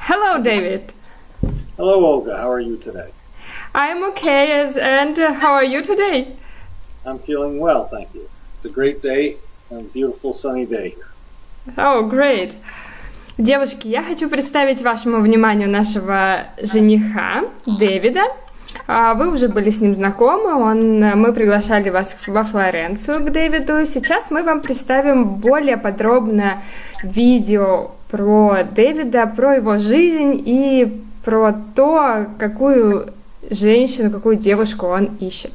Hello, David. Hello, Olga. How are you today? I'm okay, and how are you today? I'm feeling well, thank you. It's a great day and a beautiful sunny day here. Oh, great. Девушки, я хочу представить вашему вниманию нашего жениха Дэвида. Вы уже были с ним знакомы, мы приглашали вас во Флоренцию к Дэвиду. Сейчас мы вам представим более подробно видео про Дэвида, про его жизнь и про то, какую женщину, какую девушку он ищет.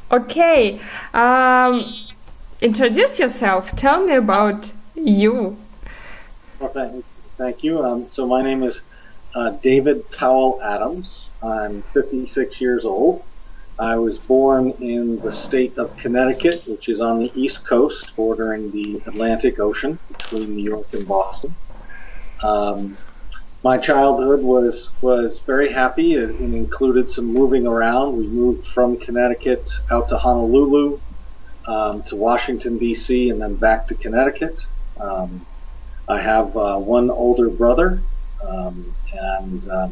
Okay, introduce yourself. Tell me about you. Well, thank you. So my name is David Powell Adams. I'm 56 years old. I was born in the state of Connecticut, which is on the East Coast, bordering the Atlantic Ocean between New York and Boston. My childhood was very happy. It included some moving around. We moved from Connecticut out to Honolulu, to Washington, D.C., and then back to Connecticut. I have one older brother, and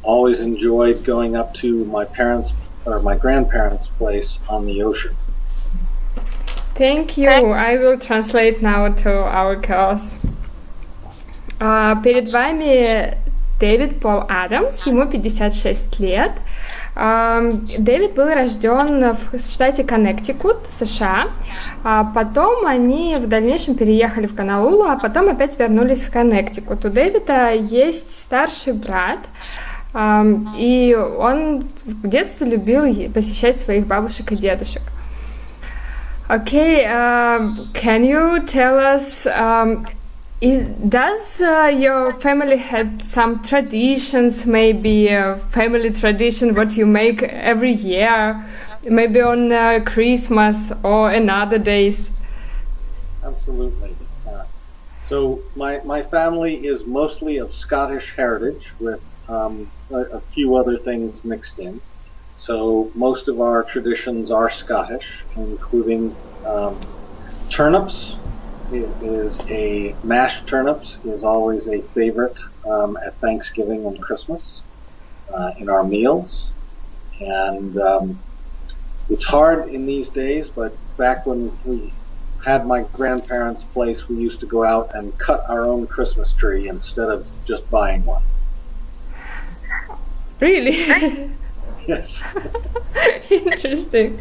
always enjoyed going up to my grandparents' place on the ocean. Thank you. I will translate now to our girls. Перед вами Дэвид Пол Адамс, ему 56 лет. Дэвид был рожден в штате Коннектикут, США. Потом они в дальнейшем переехали в Гонолулу, а потом опять вернулись в Коннектикут. У Дэвида есть старший брат, и он в детстве любил посещать своих бабушек и дедушек. Okay, can you tell us, does your family had some traditions, maybe a family tradition, what you make every year, maybe on Christmas or in other days? Absolutely. So my family is mostly of Scottish heritage with a few other things mixed in. So most of our traditions are Scottish, including turnips. Mashed turnips is always a favorite at Thanksgiving and Christmas in our meals. And it's hard in these days, but back when we had my grandparents' place, we used to go out and cut our own Christmas tree instead of just buying one. Really? Yes. Interesting.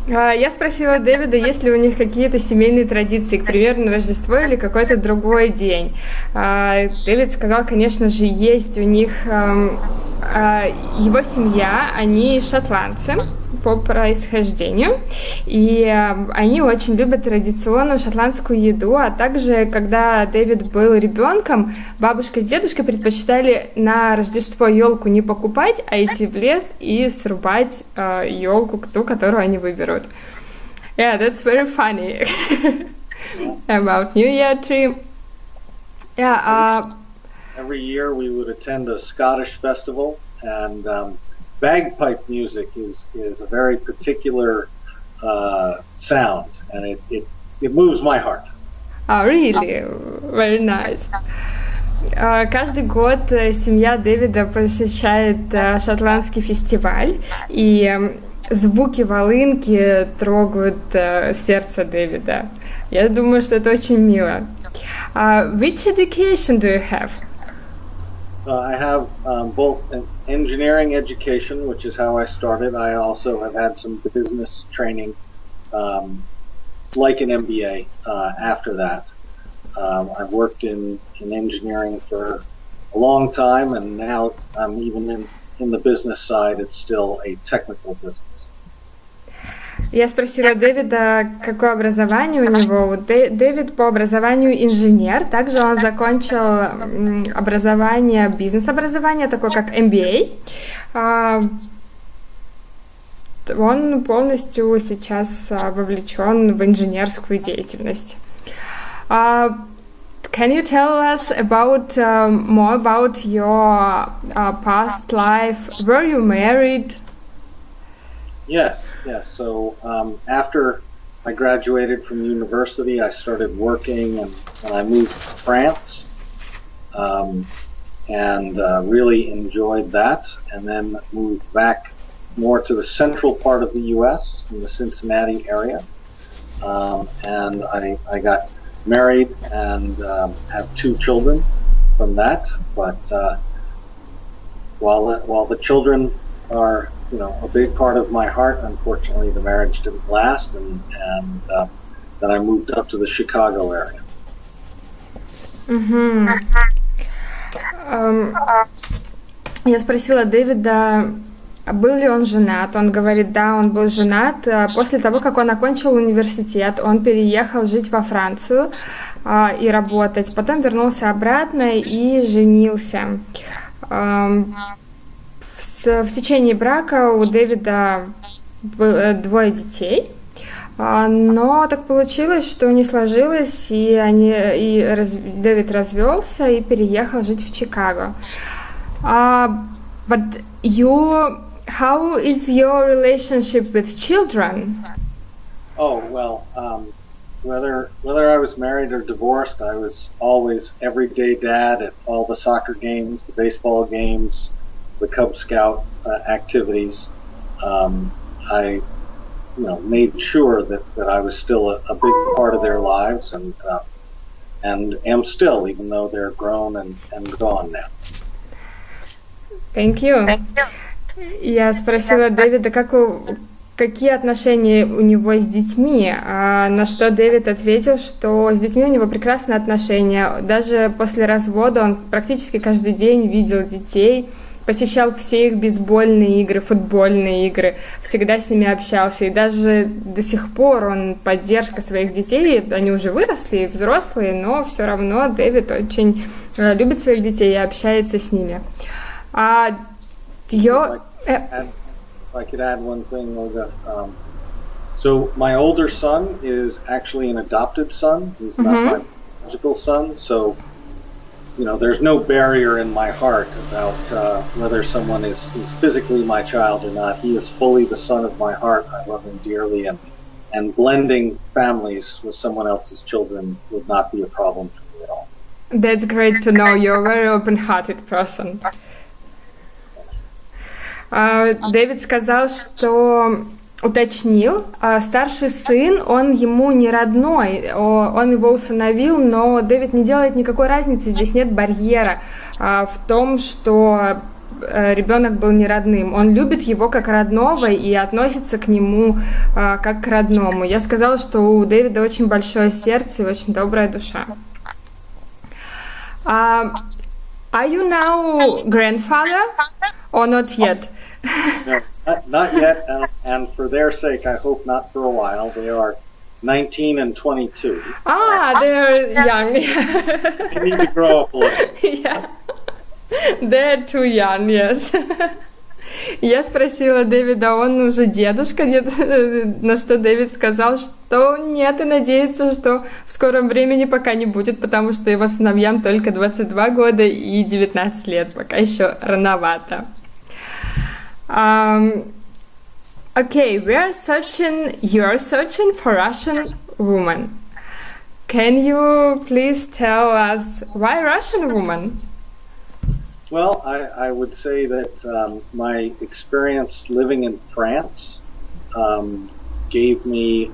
Я спросила Дэвида, есть ли у них какие-то семейные традиции, к примеру, на Рождество или какой-то другой день. Дэвид сказал, конечно же, есть у них его семья, они шотландцы по происхождению, и они очень любят традиционную шотландскую еду, а также, когда Дэвид был ребенком, бабушка с дедушкой предпочитали на Рождество елку не покупать, а идти в лес и срубать елку, ту, которую они выберут. Yeah, that's very funny about New Year tree. Yeah. Every year we would attend a Scottish festival, and bagpipe music is a very particular sound, and it moves my heart. Oh, really? Very nice. Каждый год семья Дэвида посещает шотландский фестиваль, и звуки волынки трогают сердце Дэвида. Я думаю, что это очень мило. Which education do you have? I have both an engineering education, which is how I started. I also have had some business training, like an MBA, after that. I've worked in engineering for a long time, and now I'm even in the business side, it's still a technical business. Я спросила Дэвида, какое образование у него. Дэвид по образованию инженер, также он закончил образование, бизнес-образование, такое как MBA. Он полностью сейчас вовлечен в инженерскую деятельность. Can you tell us about more about your past life? Were you married? Yes. So after I graduated from university, I started working, and I moved to France. and really enjoyed that, and then moved back more to the central part of the U.S. in the Cincinnati area, and I got married and have 2 children from that. But while the children are a big part of my heart, unfortunately the marriage didn't last, and then I moved up to the Chicago area. Я спросила Дэвида, был ли он женат. Он говорит, да, он был женат. После того, как он окончил университет, он переехал жить во Францию и работать. Потом вернулся обратно и женился. В течение брака у Дэвида было 2 детей. Но так получилось, что не сложилось, и Дэвид развелся и переехал жить в Чикаго. But how is your relationship with children? Oh, well, whether I was married or divorced, I was always everyday dad at all the soccer games, the baseball games, the Cub Scout activities. I made sure that I was still a big part of their lives, and am still, even though they're grown and gone now. Thank you. Я спросила Дэвида, какие отношения у него с детьми, на что Дэвид ответил, что с детьми у него прекрасные отношения. Даже после развода он практически каждый день видел детей, посещал все их бейсбольные игры, футбольные игры, всегда с ними общался. И даже до сих пор он поддержка своих детей. Они уже выросли и взрослые, но все равно Дэвид очень любит своих детей и общается с ними. If I could add one thing, Olga. So my older son is actually an adopted son. He's not my biological son. So, there's no barrier in my heart about whether someone is physically my child or not. He is fully the son of my heart. I love him dearly, and blending families with someone else's children would not be a problem for me at all. That's great to know. You're a very open-hearted person. Дэвид сказал, что уточнил, старший сын, он ему не родной, он его усыновил, но Дэвид не делает никакой разницы, здесь нет барьера в том, что ребенок был не родным. Он любит его как родного и относится к нему как к родному. Я сказала, что у Дэвида очень большое сердце и очень добрая душа. Are you now grandfather or not yet? No, not yet, and for their sake, I hope not for a while. They are 19 and 22. They're young. They need to grow up a little. Yeah, they're too young, yes. Я спросила Дэвида, он уже дедушка, на что Дэвид сказал, что нет, и надеется, что в скором времени пока не будет, потому что его сыновьям только 22 года и 19 лет, пока еще рановато. Okay, you're searching for Russian woman. Can you please tell us why Russian woman? Well, I would say that my experience living in France gave me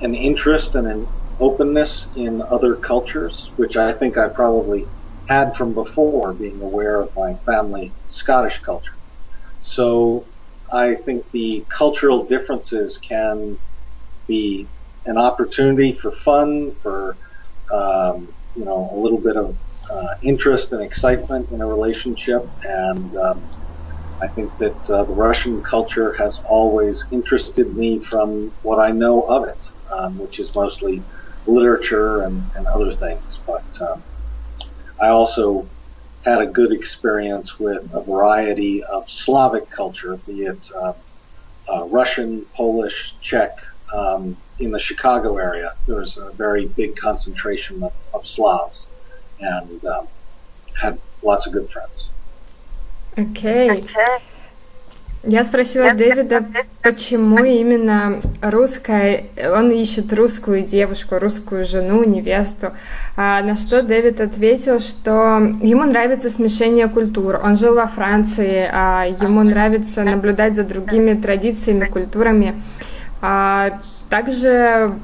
an interest and an openness in other cultures, which I think I probably had from before, being aware of my family Scottish culture. So I think the cultural differences can be an opportunity for fun, for a little bit of interest and excitement in a relationship, and I think that the Russian culture has always interested me from what I know of it, which is mostly literature and other things. But I also had a good experience with a variety of Slavic culture, be it Russian, Polish, Czech. In the Chicago area, there was a very big concentration of Slavs, and had lots of good friends. Okay. Я спросила Дэвида, почему именно русская, он ищет русскую девушку, русскую жену, невесту, на что Дэвид ответил, что ему нравится смешение культур. Он жил во Франции, ему нравится наблюдать за другими традициями, культурами. Также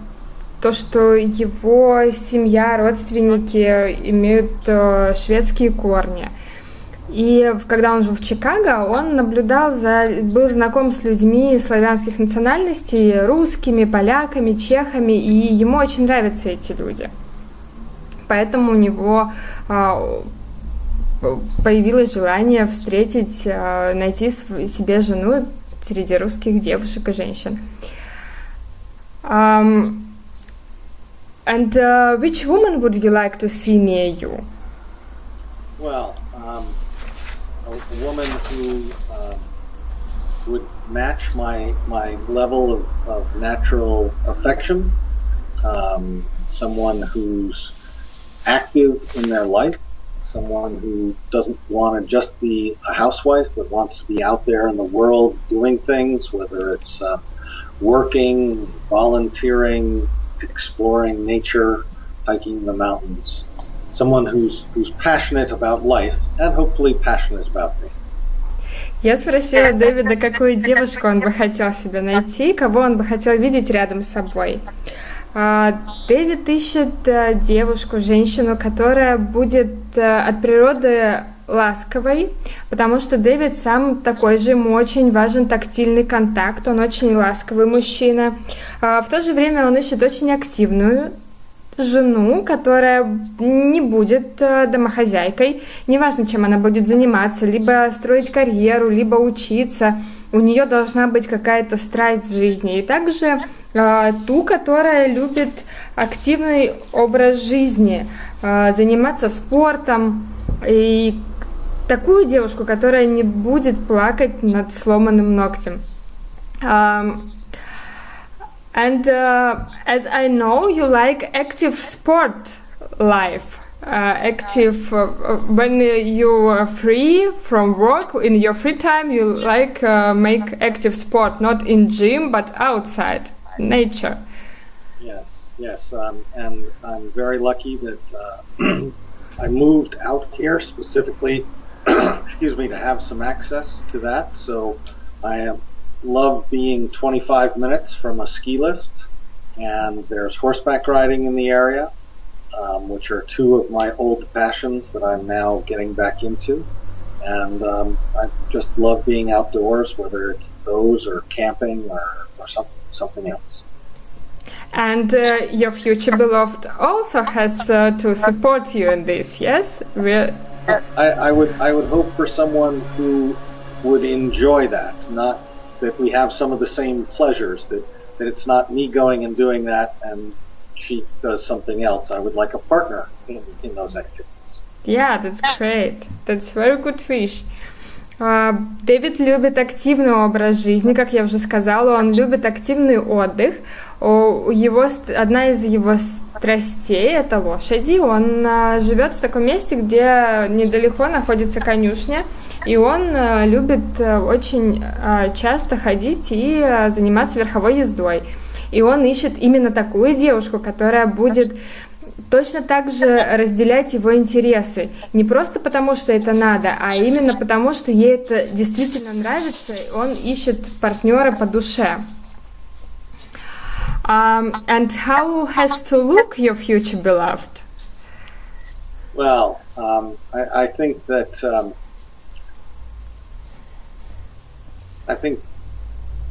то, что его семья, родственники имеют шведские корни. И когда он жил в Чикаго, он был знаком с людьми славянских национальностей, русскими, поляками, чехами, и ему очень нравятся эти люди. Поэтому у него появилось желание найти себе жену среди русских девушек и женщин. Which woman would you like to see near you? Well, a woman who would match my level of natural affection, someone who's active in their life, someone who doesn't want to just be a housewife but wants to be out there in the world doing things, whether it's working, volunteering, exploring nature, hiking the mountains. Someone who's passionate about life and hopefully passionate about me. Я спросила Дэвида, какую девушку он бы хотел себе найти, кого он бы хотел видеть рядом с собой. Дэвид ищет девушку, женщину, которая будет от природы ласковой, потому что Дэвид сам такой же, ему очень важен тактильный контакт, он очень ласковый мужчина. В то же время он ищет очень активную жену, которая не будет домохозяйкой, неважно, чем она будет заниматься, либо строить карьеру, либо учиться, у нее должна быть какая-то страсть в жизни. И также ту, которая любит активный образ жизни, заниматься спортом, и такую девушку, которая не будет плакать над сломанным ногтем. And as I know, you like active sport life. When you are free from work, in your free time, you like make active sport, not in gym, but outside, nature. Yes, and I'm very lucky that I moved out here specifically, to have some access to that. So I love being 25 minutes from a ski lift, and there's horseback riding in the area, which are two of my old passions that I'm now getting back into. And I just love being outdoors, whether it's those or camping or something else. And your future beloved also has to support you in this, yes? I would hope for someone who would enjoy that, not that we have some of the same pleasures, that it's not me going and doing that and she does something else. I would like a partner in those activities. Yeah, that's great. That's very good wish. Дэвид любит активный образ жизни, как я уже сказала, он любит активный отдых. Одна из его страстей – это лошади. Он живет в таком месте, где недалеко находится конюшня, и он любит очень часто ходить и заниматься верховой ездой. И он ищет именно такую девушку, которая будет точно так же разделять его интересы. Не просто потому, что это надо, а именно потому, что ей это действительно нравится, и он ищет партнера по душе. And how has to look your future beloved? Well, I think that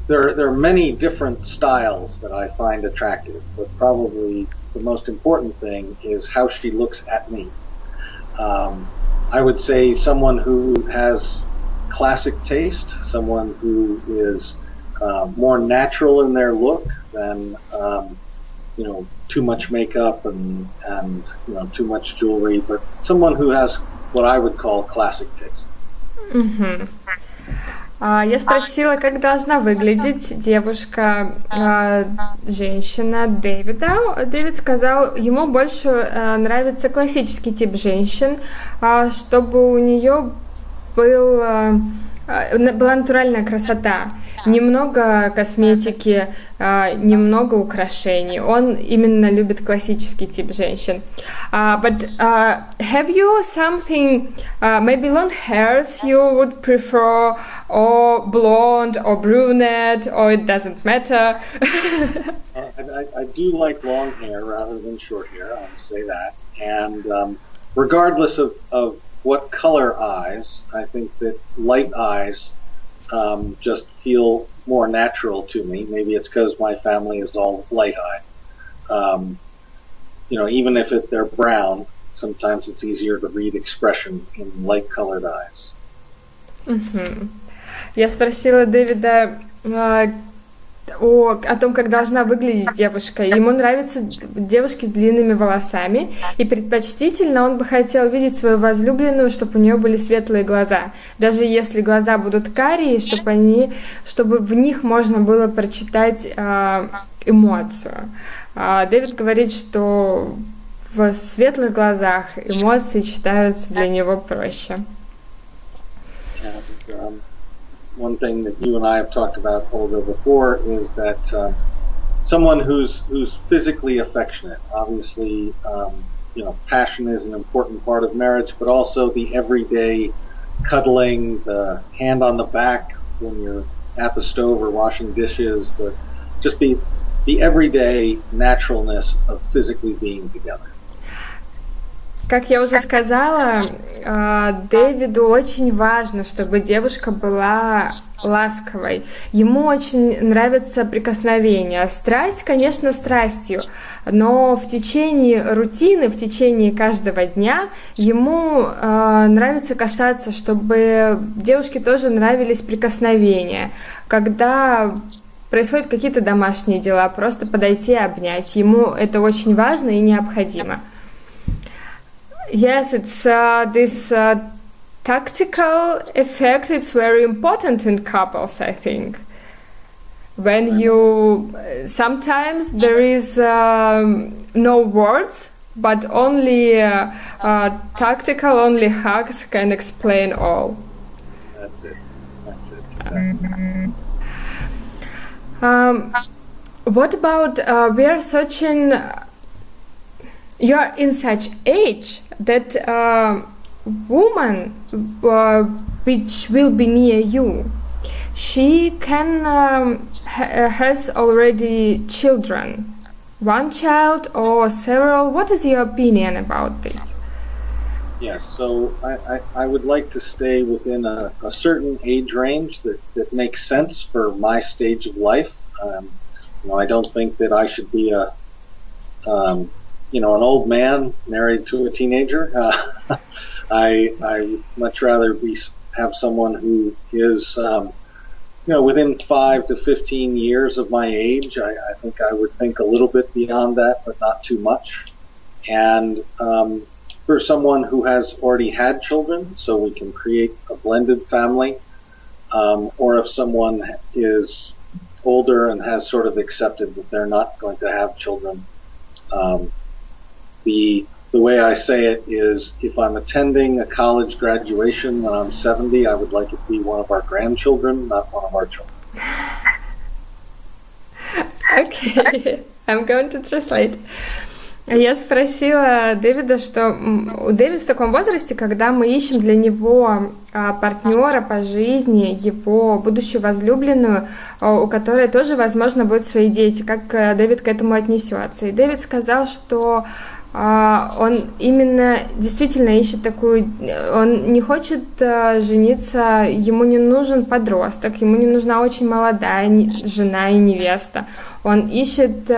there are many different styles that I find attractive, but probably the most important thing is how she looks at me. I would say someone who has classic taste, someone who is more natural in their look than too much makeup and too much jewelry, but someone who has what I would call classic taste. Mm-hmm. Я спросила, как должна выглядеть девушка, женщина Дэвида. Дэвид сказал, ему больше нравится классический тип женщин, чтобы у нее был была натуральная красота, немного косметики, немного украшений. Он именно любит классический тип женщин. But have you something, maybe long hairs you would prefer, or blonde, or brunette, or it doesn't matter? I do like long hair rather than short hair, I would say that. And regardless of what color eyes, I think that light eyes just feel more natural to me. Maybe it's because my family is all light-eyed. Even if they're brown, sometimes it's easier to read expression in light-colored eyes. Я спросила Дэвида о том, как должна выглядеть девушка. Ему нравятся девушки с длинными волосами, и предпочтительно он бы хотел видеть свою возлюбленную, чтобы у нее были светлые глаза. Даже если глаза будут карие, чтобы в них можно было прочитать эмоцию. Дэвид говорит, что в светлых глазах эмоции читаются для него проще. One thing that you and I have talked about, Olga, before is that someone who's physically affectionate. Obviously, passion is an important part of marriage, but also the everyday cuddling, the hand on the back when you're at the stove or washing dishes, the everyday naturalness of physically being together. Как я уже сказала, Дэвиду очень важно, чтобы девушка была ласковой. Ему очень нравятся прикосновения. Страсть, конечно, страстью, но в течение рутины, в течение каждого дня ему нравится касаться, чтобы девушке тоже нравились прикосновения. Когда происходят какие-то домашние дела, просто подойти и обнять. Ему это очень важно и необходимо. Yes, it's this tactical effect. It's very important in couples, I think. When sometimes there is no words, but only tactical, only hugs can explain all. That's it. Exactly. What about we are searching? You are in such age that woman which will be near you, she has already children, one child or several. What is your opinion about this? Yes, so I would like to stay within a certain age range that makes sense for my stage of life. I don't think that I should be an old man married to a teenager. I would much rather have someone who is, within 5 to 15 years of my age. I think I would think a little bit beyond that, but not too much. And for someone who has already had children, so we can create a blended family, or if someone is older and has sort of accepted that they're not going to have children. The way I say it is, if I'm attending a college graduation when I'm 70, I would like it to be one of our grandchildren, not one of our children. Okay, I'm going to translate. Я спросила Дэвида, что у Дэвида в таком возрасте, когда мы ищем для него партнера по жизни, его будущую возлюбленную, у которой тоже, возможно, будут свои дети, как Дэвид к этому отнесется. И Дэвид сказал, что он именно действительно ищет такую, он не хочет жениться, ему не нужен подросток, ему не нужна очень молодая жена и невеста. Он ищет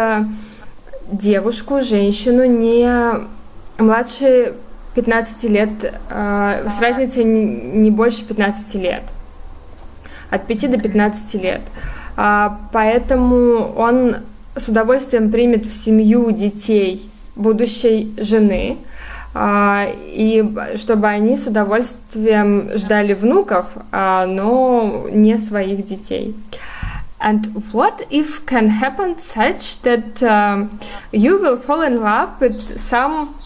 девушку, женщину не младше 15 лет, с разницей не больше 15 лет, от 5 до 15 лет. Поэтому он с удовольствием примет в семью детей будущей жены, и чтобы они с удовольствием ждали внуков, но не своих детей. And what if can happen such that you will fall in love with some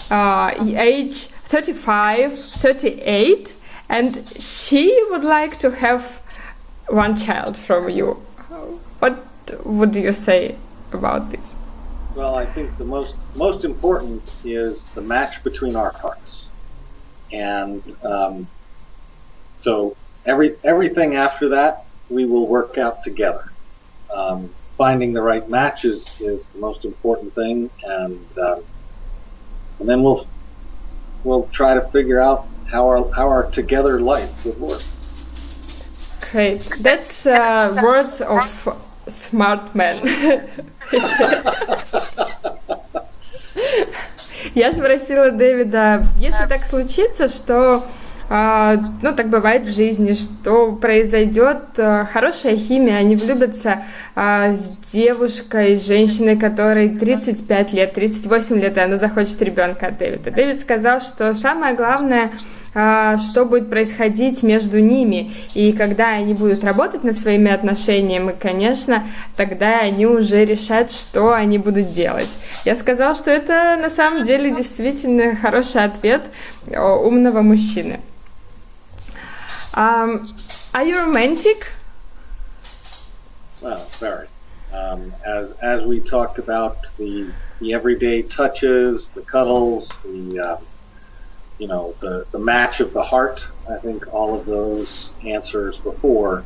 age 35, 38, and she would like to have one child from you. What would you say about this? Well, I think the most important is the match between our hearts, and so everything after that we will work out together. Finding the right match is the most important thing, and then we'll try to figure out how our together life would work. Great. That's words of smart man. Я спросила Дэвида, если так случится, что, ну, так бывает в жизни, что произойдет хорошая химия, они влюбятся с девушкой, с женщиной, которой 35 лет, 38 лет, и она захочет ребенка от Дэвида. Дэвид сказал, что самое главное, что будет происходить между ними, и когда они будут работать над своими отношениями, конечно, тогда они уже решат, что они будут делать. Я сказала, что это на самом деле действительно хороший ответ умного мужчины. Are you romantic? Well, very. As we talked about the everyday touches, the cuddles, the match of the heart, I think all of those answers before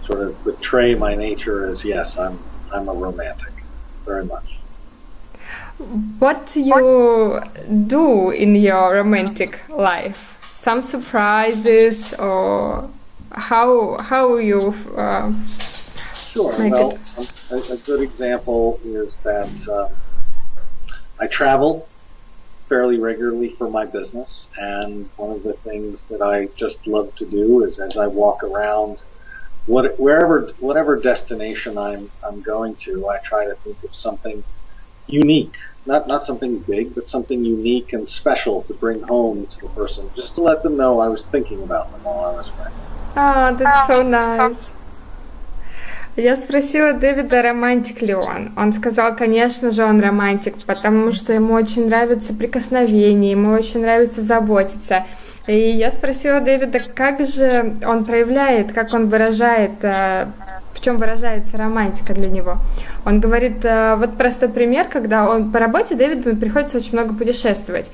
sort of betray my nature as yes, I'm a romantic, very much. What do you do in your romantic life? Some surprises, or how you Sure. make Well, it? a good example is that I travel fairly regularly for my business, and one of the things that I just love to do is, as I walk around whatever destination I'm going to, I try to think of something unique, not something big, but something unique and special to bring home to the person, just to let them know I was thinking about them while I was away. Ah, that's so nice. Я спросила Дэвида, романтик ли он. Он сказал, конечно же, он романтик, потому что ему очень нравится прикосновение, ему очень нравится заботиться. И я спросила Дэвида, как же он проявляет, как он выражает, в чем выражается романтика для него. Он говорит, вот простой пример, когда он по работе, Дэвиду приходится очень много путешествовать.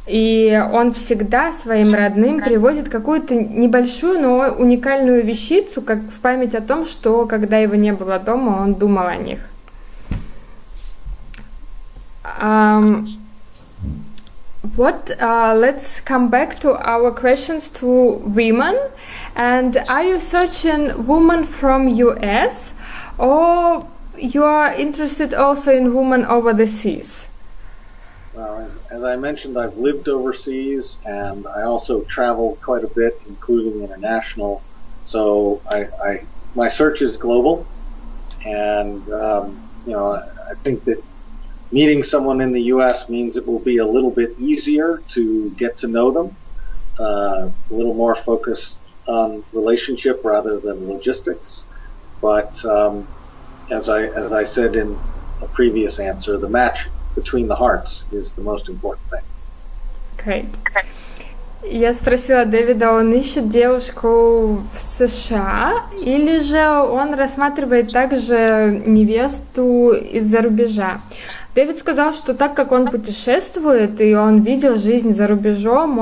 И он всегда своим родным привозит какую-то небольшую, но уникальную вещицу, как в память о том, что когда его не было дома, он думал о них. Let's come back to our questions to women. And are you searching women from US, or you are interested also in women over the seas? Well, as I mentioned, I've lived overseas, and I also travel quite a bit, including international. So my search is global, and I think that meeting someone in the U.S. means it will be a little bit easier to get to know them, a little more focused on relationship rather than logistics. But as I said in a previous answer, the match between the hearts is the most important thing. Great. Я спросила Дэвида, он ищет девушку в США или же он рассматривает также невесту из-за рубежа. Дэвид сказал, что так как он путешествует и он видел жизнь за рубежом,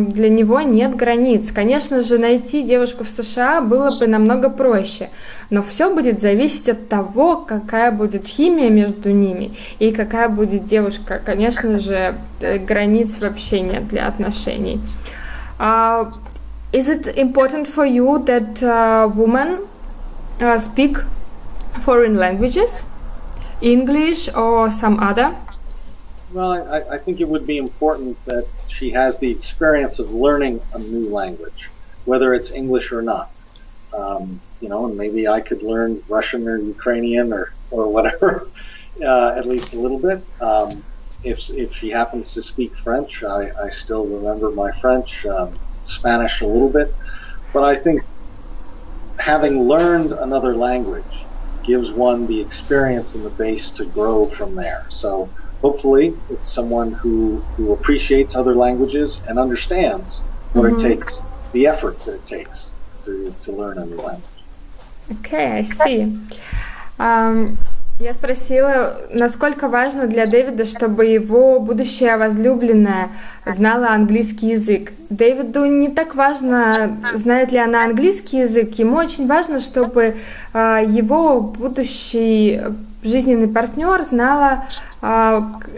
для него нет границ. Конечно же, найти девушку в США было бы намного проще, но все будет зависеть от того, какая будет химия между ними и какая будет девушка. Конечно же, границ вообще нет для отношений. Is it important for you that women speak foreign languages? English or some other? Well, I think it would be important that she has the experience of learning a new language, whether it's English or not. And maybe I could learn Russian or Ukrainian or whatever, at least a little bit. If she happens to speak French, I still remember my French, Spanish a little bit. But I think having learned another language gives one the experience and the base to grow from there. So hopefully it's someone who appreciates other languages and understands what it takes the effort that it takes to learn a new language. Okay, I see. Я спросила, насколько важно для Дэвида, чтобы его будущая возлюбленная знала английский язык. Дэвиду не так важно, знает ли она английский язык, ему очень важно, чтобы его будущий жизненный партнер знала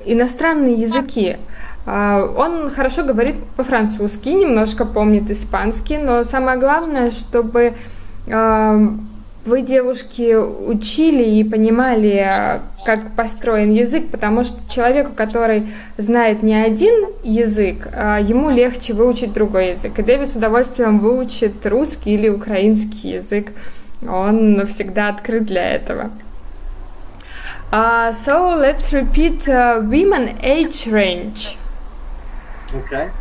иностранные языки. Он хорошо говорит по-французски, немножко помнит испанский, но самое главное, чтобы вы, девушки, учили и понимали, как построен язык, потому что человеку, который знает не один язык, ему легче выучить другой язык. И Дэвид с удовольствием выучит русский или украинский язык. Он всегда открыт для этого. So let's repeat women age range. Okay.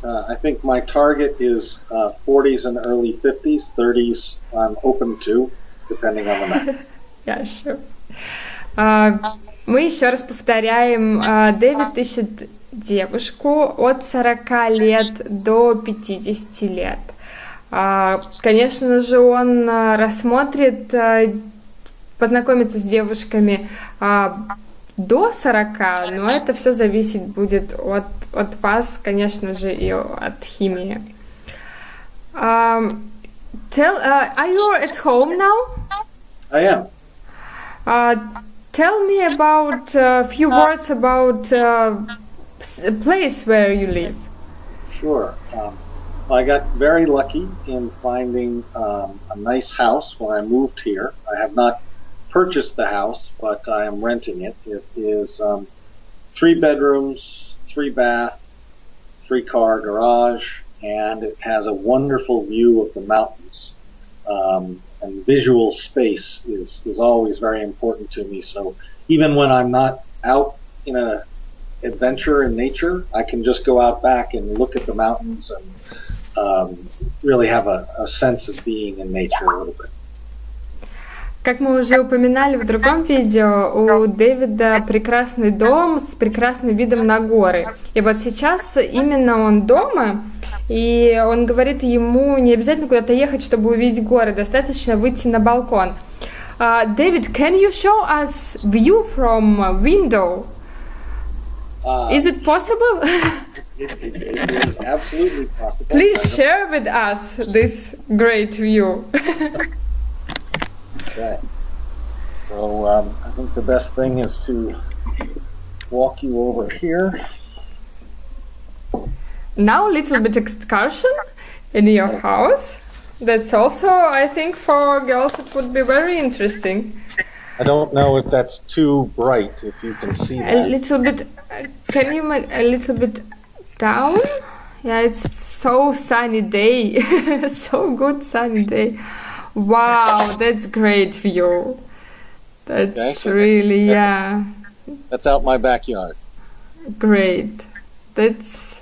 I think my target is 40s and early 50s. 30s I'm open to, depending on the man. Yeah, sure. Мы еще раз повторяем, Дэвид ищет девушку от 40 лет до 50 лет. Конечно же, он рассмотрит познакомиться с девушками до 40, но это все зависит будет от вас, конечно же, и от химии. Are you at home now? I am. Tell me about a few words about a place where you live. Sure. I got very lucky in finding a nice house when I moved here. I have not purchased the house, but I am renting it. It is 3 bedrooms, 3 bath, 3-car garage, and it has a wonderful view of the mountains. And visual space is always very important to me. So even when I'm not out in an adventure in nature, I can just go out back and look at the mountains and really have a sense of being in nature a little bit. Как мы уже упоминали в другом видео, у Дэвида прекрасный дом с прекрасным видом на горы. И вот сейчас именно он дома, и он говорит, ему не обязательно куда-то ехать, чтобы увидеть горы, достаточно выйти на балкон. David, can you show us view from window? Is it possible? It is absolutely possible. Please share with us this great view. Okay. So I think the best thing is to walk you over here. Now a little bit excursion in your house. That's also, I think, for girls it would be very interesting. I don't know if that's too bright, if you can see that. A little bit, can you make a little bit down? Yeah, it's so sunny day. So good sunny day. Wow, that's great view. That's Okay, so really, that's- yeah, That's out my backyard. great. That's...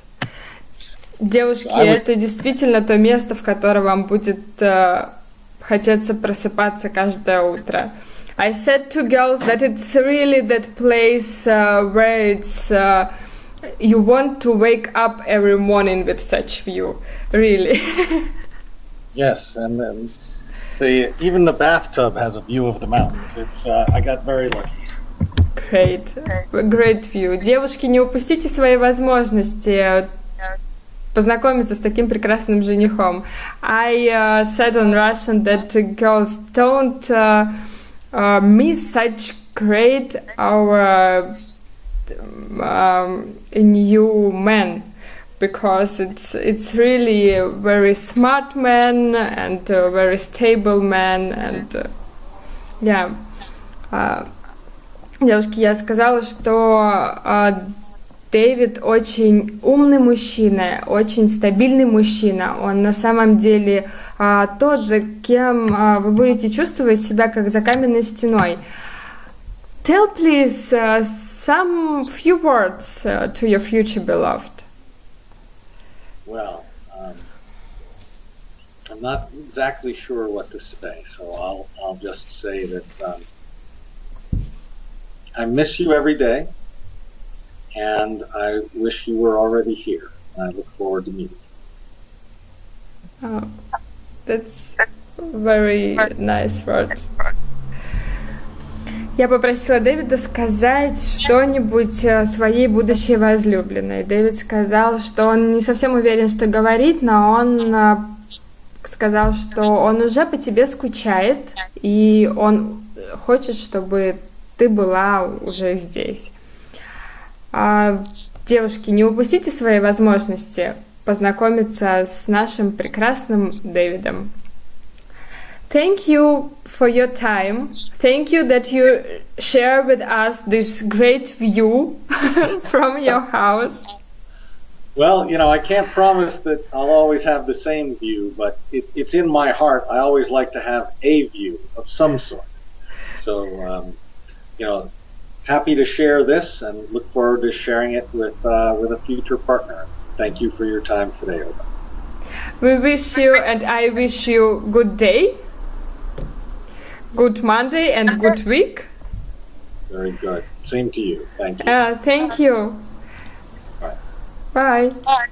Девушки, I would- это действительно то место, в котором вам будет хотеться просыпаться каждое утро. I said to girls that it's really that place where it's you want to wake up every morning with such view, really. Yes, and then even the bathtub has a view of the mountains. It's I got very lucky. Great view. Девушки, не упустите свои возможности познакомиться с таким прекрасным женихом. I said in Russian that girls don't miss such great our new man, because it's really a very smart man and a very stable man and yeah. Девушки, я сказала, что Дэвид очень умный мужчина, очень стабильный мужчина. Он на самом деле тот, за кем вы будете чувствовать себя как за каменной стеной. Tell, please, some few words to your future beloved. Well, I'm not exactly sure what to say, so I'll just say that I miss you every day, and I wish you were already here. And I look forward to meeting you. That's very nice words. Я попросила Дэвида сказать что-нибудь своей будущей возлюбленной. Дэвид сказал, что он не совсем уверен, что говорить, но он сказал, что он уже по тебе скучает, и он хочет, чтобы ты была уже здесь. Девушки, не упустите свои возможности познакомиться с нашим прекрасным Дэвидом. Thank you for your time. Thank you that you share with us this great view from your house. Well, I can't promise that I'll always have the same view, but it's in my heart. I always like to have a view of some sort. So, happy to share this and look forward to sharing it with a future partner. Thank you for your time today, Oda. We wish you, and I wish you, good day, good Monday, and good week. Very good. Same to you. Thank you. Thank you. Bye. Bye. Bye.